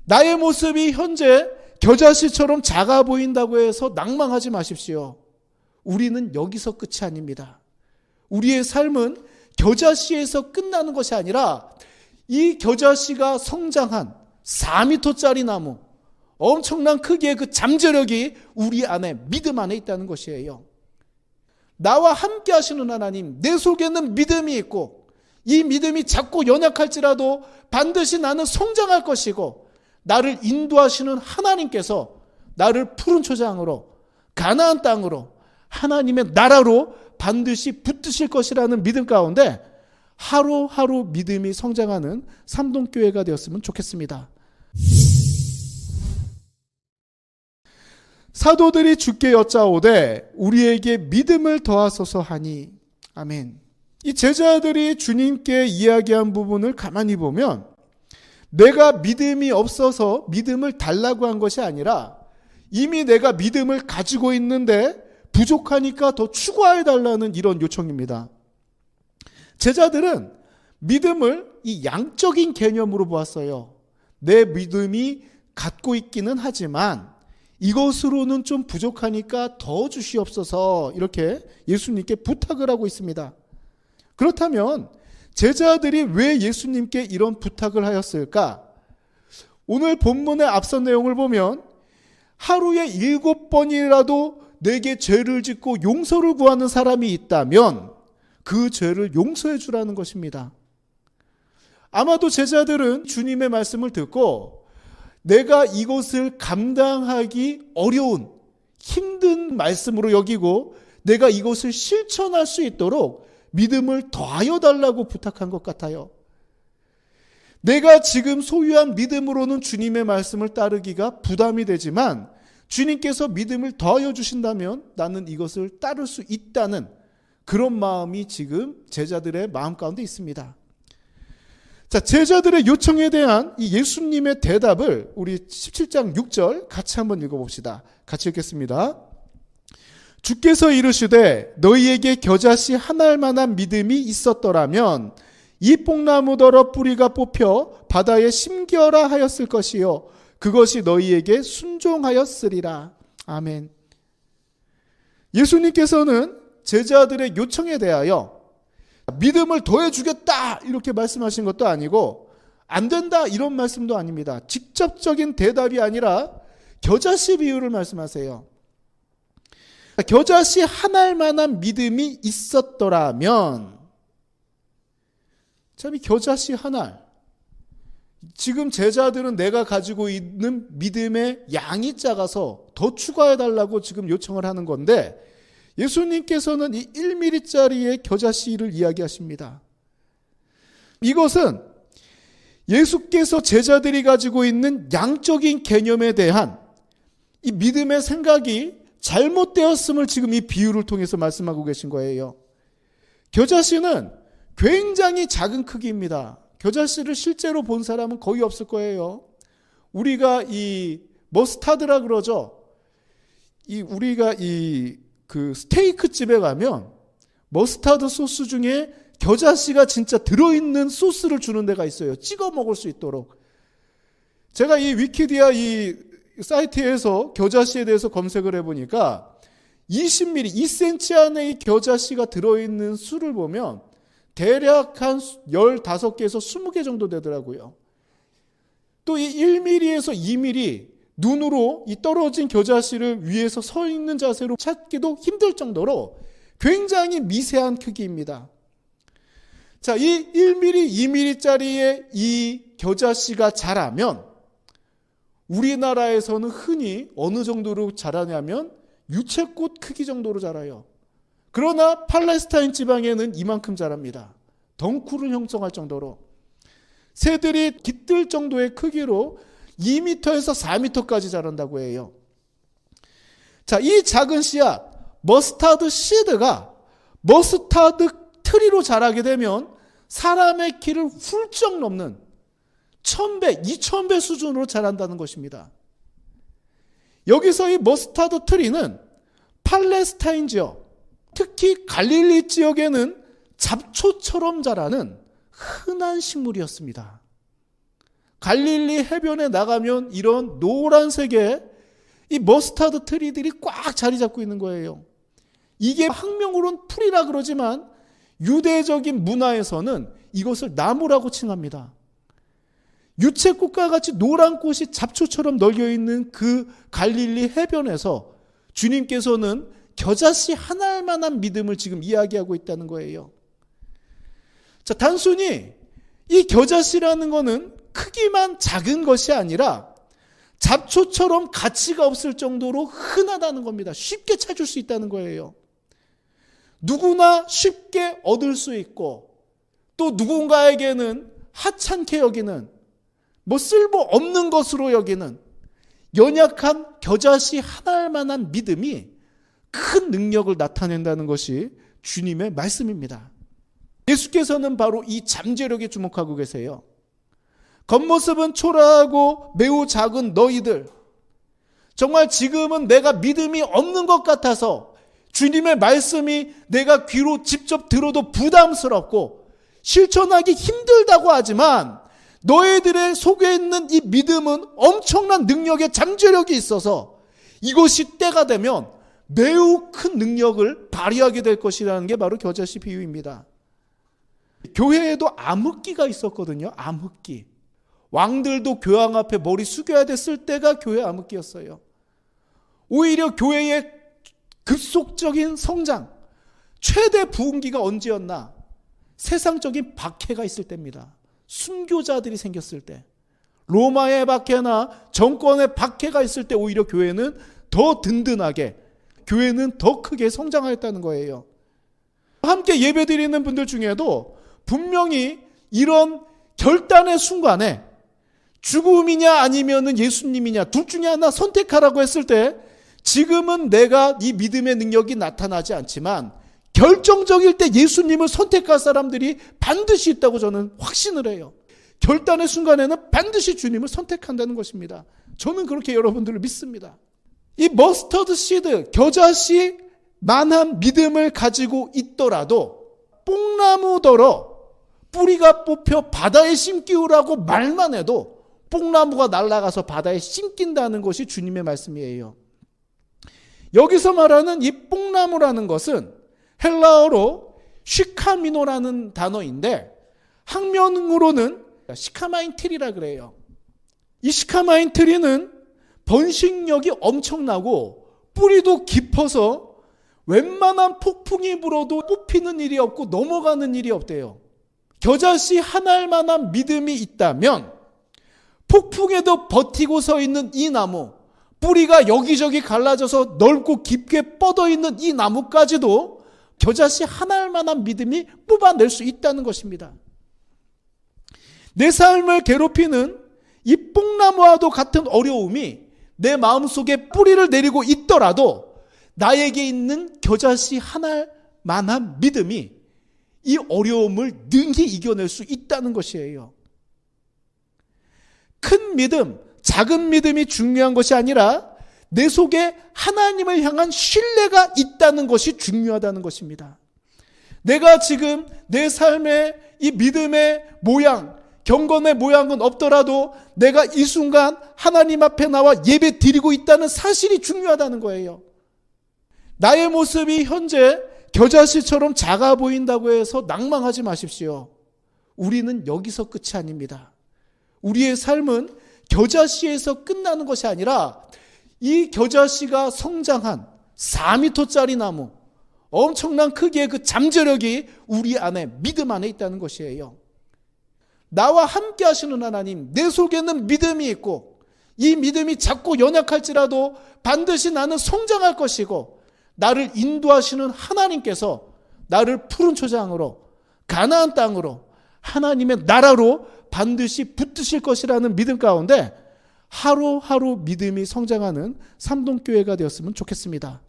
나의 모습이 현재 겨자씨처럼 작아 보인다고 해서 낭망하지 마십시오. 우리는 여기서 끝이 아닙니다. 우리의 삶은 겨자씨에서 끝나는 것이 아니라 이 겨자씨가 성장한 4m짜리 나무, 엄청난 크기의 그 잠재력이 우리 안에, 믿음 안에 있다는 것이에요. 나와 함께 하시는 하나님, 내 속에는 믿음이 있고 이 믿음이 작고 연약할지라도 반드시 나는 성장할 것이고, 나를 인도하시는 하나님께서 나를 푸른 초장으로, 가나안 땅으로, 하나님의 나라로 반드시 붙드실 것이라는 믿음 가운데 하루하루 믿음이 성장하는 삼동교회가 되었으면 좋겠습니다. 사도들이 주께 여짜오되 우리에게 믿음을 더하소서 하니. 아멘. 이 제자들이 주님께 이야기한 부분을 가만히 보면 내가 믿음이 없어서 믿음을 달라고 한 것이 아니라 이미 내가 믿음을 가지고 있는데 부족하니까 더 추가해 달라는 이런 요청입니다. 제자들은 믿음을 이 양적인 개념으로 보았어요. 내 믿음이 갖고 있기는 하지만 이것으로는 좀 부족하니까 더 주시옵소서, 이렇게 예수님께 부탁을 하고 있습니다. 그렇다면 제자들이 왜 예수님께 이런 부탁을 하였을까? 오늘 본문의 앞선 내용을 보면 하루에 7번이라도 내게 죄를 짓고 용서를 구하는 사람이 있다면 그 죄를 용서해 주라는 것입니다. 아마도 제자들은 주님의 말씀을 듣고 내가 이것을 감당하기 어려운, 힘든 말씀으로 여기고 내가 이것을 실천할 수 있도록 믿음을 더하여 달라고 부탁한 것 같아요. 내가 지금 소유한 믿음으로는 주님의 말씀을 따르기가 부담이 되지만 주님께서 믿음을 더하여 주신다면 나는 이것을 따를 수 있다는 그런 마음이 지금 제자들의 마음 가운데 있습니다. 자, 제자들의 요청에 대한 이 예수님의 대답을 우리 17장 6절 같이 한번 읽어봅시다. 같이 읽겠습니다. 주께서 이르시되 너희에게 겨자씨 한 알만한 믿음이 있었더라면 이 뽕나무더러 뿌리가 뽑혀 바다에 심겨라 하였을 것이요 그것이 너희에게 순종하였으리라. 아멘. 예수님께서는 제자들의 요청에 대하여 믿음을 더해주겠다 이렇게 말씀하신 것도 아니고 안 된다 이런 말씀도 아닙니다. 직접적인 대답이 아니라 겨자씨 비유를 말씀하세요. 겨자씨 한 알만한 믿음이 있었더라면, 참 이 겨자씨 한 알, 지금 제자들은 내가 가지고 있는 믿음의 양이 작아서 더 추가해달라고 지금 요청을 하는 건데 예수님께서는 이 1mm짜리의 겨자씨를 이야기하십니다. 이것은 예수께서 제자들이 가지고 있는 양적인 개념에 대한 이 믿음의 생각이 잘못되었음을 지금 이 비유를 통해서 말씀하고 계신 거예요. 겨자씨는 굉장히 작은 크기입니다. 겨자씨를 실제로 본 사람은 거의 없을 거예요. 우리가 이 머스타드라 그러죠. 우리가 그 스테이크 집에 가면 머스타드 소스 중에 겨자씨가 진짜 들어있는 소스를 주는 데가 있어요. 찍어 먹을 수 있도록. 제가 이 위키디아 이 사이트에서 겨자씨에 대해서 검색을 해보니까 20mm, 2cm 안에 이 겨자씨가 들어있는 수를 보면 대략 한 15개에서 20개 정도 되더라고요. 또 이 1mm에서 2mm 눈으로 이 떨어진 겨자씨를 위에서 서 있는 자세로 찾기도 힘들 정도로 굉장히 미세한 크기입니다. 자, 이 1mm, 2mm짜리의 이 겨자씨가 자라면 우리나라에서는 흔히 어느 정도로 자라냐면 유채꽃 크기 정도로 자라요. 그러나 팔레스타인 지방에는 이만큼 자랍니다. 덩쿨을 형성할 정도로. 새들이 깃들 정도의 크기로 2m에서 4m까지 자란다고 해요. 자, 이 작은 씨앗, 머스타드 시드가 머스타드 트리로 자라게 되면 사람의 키를 훌쩍 넘는 1000배, 2000배 수준으로 자란다는 것입니다. 여기서 이 머스타드 트리는 팔레스타인 지역, 특히 갈릴리 지역에는 잡초처럼 자라는 흔한 식물이었습니다. 갈릴리 해변에 나가면 이런 노란색의 이 머스타드 트리들이 꽉 자리 잡고 있는 거예요. 이게 학명으로는 풀이라 그러지만 유대적인 문화에서는 이것을 나무라고 칭합니다. 유채꽃과 같이 노란 꽃이 잡초처럼 널려있는 그 갈릴리 해변에서 주님께서는 겨자씨 한 알만한 믿음을 지금 이야기하고 있다는 거예요. 자, 단순히 이 겨자씨라는 거는 크기만 작은 것이 아니라 잡초처럼 가치가 없을 정도로 흔하다는 겁니다. 쉽게 찾을 수 있다는 거예요. 누구나 쉽게 얻을 수 있고 또 누군가에게는 하찮게 여기는 쓸모없는 것으로 여기는 연약한 겨자씨 한 알만한 믿음이 큰 능력을 나타낸다는 것이 주님의 말씀입니다. 예수께서는 바로 이 잠재력에 주목하고 계세요. 겉모습은 초라하고 매우 작은 너희들, 정말 지금은 내가 믿음이 없는 것 같아서 주님의 말씀이 내가 귀로 직접 들어도 부담스럽고 실천하기 힘들다고 하지만 너희들의 속에 있는 이 믿음은 엄청난 능력의 잠재력이 있어서 이것이 때가 되면 매우 큰 능력을 발휘하게 될 것이라는 게 바로 겨자씨 비유입니다. 교회에도 암흑기가 있었거든요. 암흑기. 왕들도 교황 앞에 머리 숙여야 됐을 때가 교회 암흑기였어요. 오히려 교회의 급속적인 성장, 최대 부흥기가 언제였나? 세상적인 박해가 있을 때입니다. 순교자들이 생겼을 때, 로마의 박해나 정권의 박해가 있을 때 오히려 교회는 더 든든하게, 교회는 더 크게 성장하였다는 거예요. 함께 예배드리는 분들 중에도 분명히 이런 결단의 순간에 죽음이냐 아니면 예수님이냐 둘 중에 하나 선택하라고 했을 때 지금은 내가 이 믿음의 능력이 나타나지 않지만 결정적일 때 예수님을 선택할 사람들이 반드시 있다고 저는 확신을 해요. 결단의 순간에는 반드시 주님을 선택한다는 것입니다. 저는 그렇게 여러분들을 믿습니다. 이 머스터드 시드, 겨자씨 만한 믿음을 가지고 있더라도 뽕나무더러 뿌리가 뽑혀 바다에 심기우라고 말만 해도 뽕나무가 날아가서 바다에 심긴다는 것이 주님의 말씀이에요. 여기서 말하는 이 뽕나무라는 것은 헬라어로 시카미노라는 단어인데 학명으로는 시카마인 트리라 그래요. 이 시카마인 트리는 번식력이 엄청나고 뿌리도 깊어서 웬만한 폭풍이 불어도 뽑히는 일이 없고 넘어가는 일이 없대요. 겨자씨 한 알만한 믿음이 있다면 폭풍에도 버티고 서 있는 이 나무, 뿌리가 여기저기 갈라져서 넓고 깊게 뻗어 있는 이 나무까지도 겨자씨 한 알만한 믿음이 뽑아낼 수 있다는 것입니다. 내 삶을 괴롭히는 이 뽕나무와도 같은 어려움이 내 마음속에 뿌리를 내리고 있더라도 나에게 있는 겨자씨 한 알만한 믿음이 이 어려움을 능히 이겨낼 수 있다는 것이에요. 큰 믿음, 작은 믿음이 중요한 것이 아니라 내 속에 하나님을 향한 신뢰가 있다는 것이 중요하다는 것입니다. 내가 지금 내 삶의 이 믿음의 모양, 경건의 모양은 없더라도 내가 이 순간 하나님 앞에 나와 예배 드리고 있다는 사실이 중요하다는 거예요. 나의 모습이 현재 겨자씨처럼 작아 보인다고 해서 낭망하지 마십시오. 우리는 여기서 끝이 아닙니다. 우리의 삶은 겨자씨에서 끝나는 것이 아니라 이 겨자씨가 성장한 4m짜리 나무, 엄청난 크기의 그 잠재력이 우리 안에, 믿음 안에 있다는 것이에요. 나와 함께 하시는 하나님, 내 속에는 믿음이 있고 이 믿음이 작고 연약할지라도 반드시 나는 성장할 것이고 나를 인도하시는 하나님께서 나를 푸른 초장으로, 가나안 땅으로, 하나님의 나라로 반드시 붙드실 것이라는 믿음 가운데 하루하루 믿음이 성장하는 삼동교회가 되었으면 좋겠습니다.